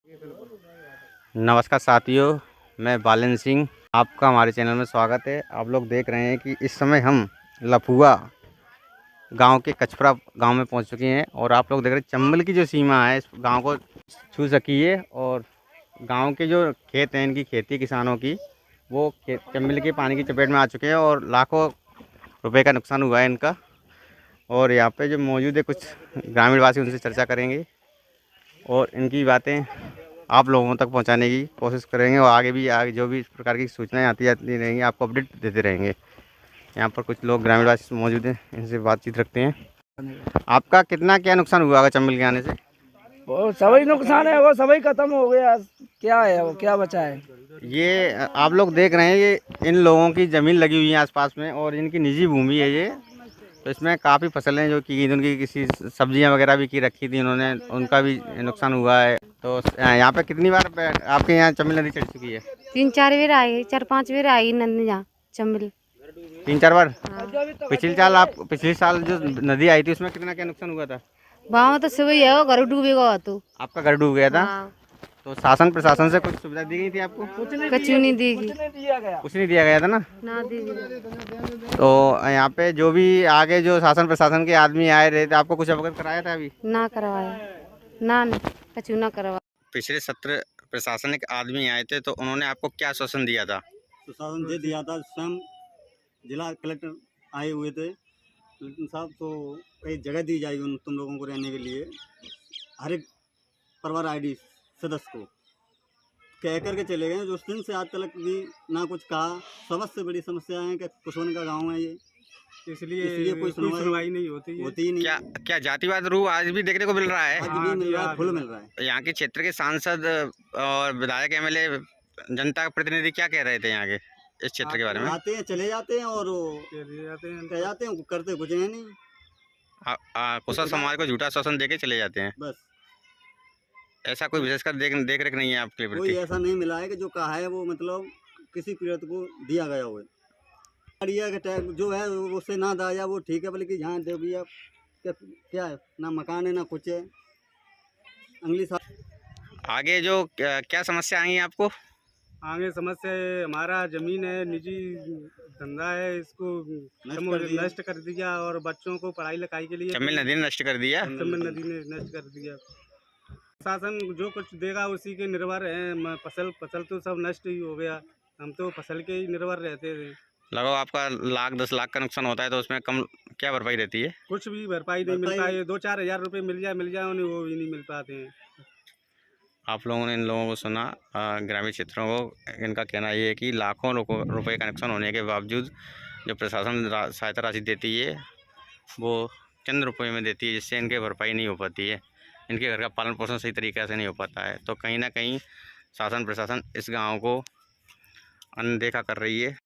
नमस्कार साथियों, मैं बालन सिंह, आपका हमारे चैनल में स्वागत है। आप लोग देख रहे हैं कि इस समय हम लफुआ गांव के कचपरा गांव में पहुंच चुके हैं और आप लोग देख रहे हैं चंबल की जो सीमा है इस गांव को छू सकी है। और गांव के जो खेत हैं, इनकी खेती किसानों की, वो चंबल के पानी की चपेट में आ चुके हैं और लाखों रुपए का नुकसान हुआ है इनका। और यहाँ पे जो मौजूद है कुछ ग्रामीण वासी, उनसे चर्चा करेंगे और इनकी बातें आप लोगों तक पहुंचाने की कोशिश करेंगे और आगे जो भी इस प्रकार की सूचनाएं आती रहेंगी, आपको अपडेट देते रहेंगे। यहाँ पर कुछ लोग ग्रामीणवासी मौजूद हैं, इनसे बातचीत रखते हैं। आपका कितना क्या नुकसान हुआ होगा चंबल के आने से? वो सभी नुकसान है, वो सभी खत्म हो गया। क्या है वो, क्या बचा है? ये आप लोग देख रहे हैं, ये इन लोगों की ज़मीन लगी हुई है आसपास में और इनकी निजी भूमि है ये। तो इसमें काफ़ी फसलें जो की उनकी किसी सब्जियां वगैरह भी की रखी थी इन्होंने, उनका भी नुकसान हुआ है। तो यहाँ पे कितनी बार आपके यहाँ चंबल नदी चढ़ चुकी है? 3-4 बार आई, 4-5 बार आई नंदी यहाँ चंबल। 3-4 बार? हाँ। पिछले साल जो नदी आई थी उसमें कितना क्या नुकसान हुआ था? वहाँ तो सुबह है, वो घर डूबेगा तो। आपका घर डूब गया था? हाँ। तो शासन प्रशासन से कुछ सुविधा दी गई थी आपको? कुछ नहीं देगी, कुछ नहीं दिया गया था ना? ना देगी। तो यहाँ पे जो भी आगे जो शासन प्रशासन के आदमी आए रहे थे, आपको कुछ अवगत कराया था अभी? ना करवाया, ना कुछ ना करवाया। पिछले सत्र प्रशासनिक आदमी आए थे तो उन्होंने आपको क्या आश्वासन दिया था? प्रशासन से दिया था, स्वयं जिला कलेक्टर आए हुए थे। कलेक्टर साहब, तो एक जगह दी जाएगी उन तुम लोगों को रहने के लिए, हर एक परिवार आईडी सदस्य को कह करके चले गए। जो उस दिन से आज तक भी ना कुछ कहा। सबसे बड़ी समस्या है कि कुशवन का गांव है ये, इसलिए कोई सुनवाई नहीं होती ही नहीं। क्या जातिवाद रूह आज भी देखने को मिल रहा है? आज भी मिल रहा है, फुल मिल रहा है। यहाँ के क्षेत्र के सांसद और विधायक एमएलए जनता प्रतिनिधि क्या कह रहे थे यहाँ के इस क्षेत्र के बारे में? आते हैं, चले जाते हैं और कह जाते हैं, करते कुछ है नहीं। कुशल समाज को झूठा आश्वासन देके चले जाते हैं बस। ऐसा कोई विशेषकर देख रेख नहीं है आपके कोई प्रति? ऐसा नहीं मिला है कि जो कहा है वो मतलब किसी पीड़ित को दिया गया हो। गाड़िया के टैग जो है उससे ना दाया वो ठीक है, बल्कि यहाँ दे भैया क्या है, ना मकान है ना कुछ है। अगली साल आगे जो क्या समस्या आएंगी आपको? आगे समस्या है, हमारा जमीन है, निजी धंधा है, इसको नष्ट कर दिया और बच्चों को पढ़ाई लिखाई के लिए चंबल नदी ने नष्ट कर दिया। चंबल नदी ने नष्ट कर दिया। शासन जो कुछ देगा उसी के निर्भर है। फसल तो सब नष्ट ही हो गया। हम तो फसल के ही निर्भर रहते थे। लगो आपका 1,00,000-10 लाख का नुकसान होता है तो उसमें कम क्या भरपाई रहती है? कुछ भी भरपाई नहीं मिलता है। 2-4 हज़ार रुपये मिल जाए उन्हें, वो भी नहीं मिल पाते हैं। आप लोगों ने इन लोगों को सुना, ग्रामीण क्षेत्रों को। इनका कहना ये है कि लाखों रुपए का नुकसान होने के बावजूद जो प्रशासन सहायता राशि देती है वो चंद रुपये में देती है, जिससे इनके भरपाई नहीं हो पाती है। इनके घर का पालन पोषण सही तरीके से नहीं हो पाता है। तो कहीं ना कहीं शासन प्रशासन इस गांव को अनदेखा कर रही है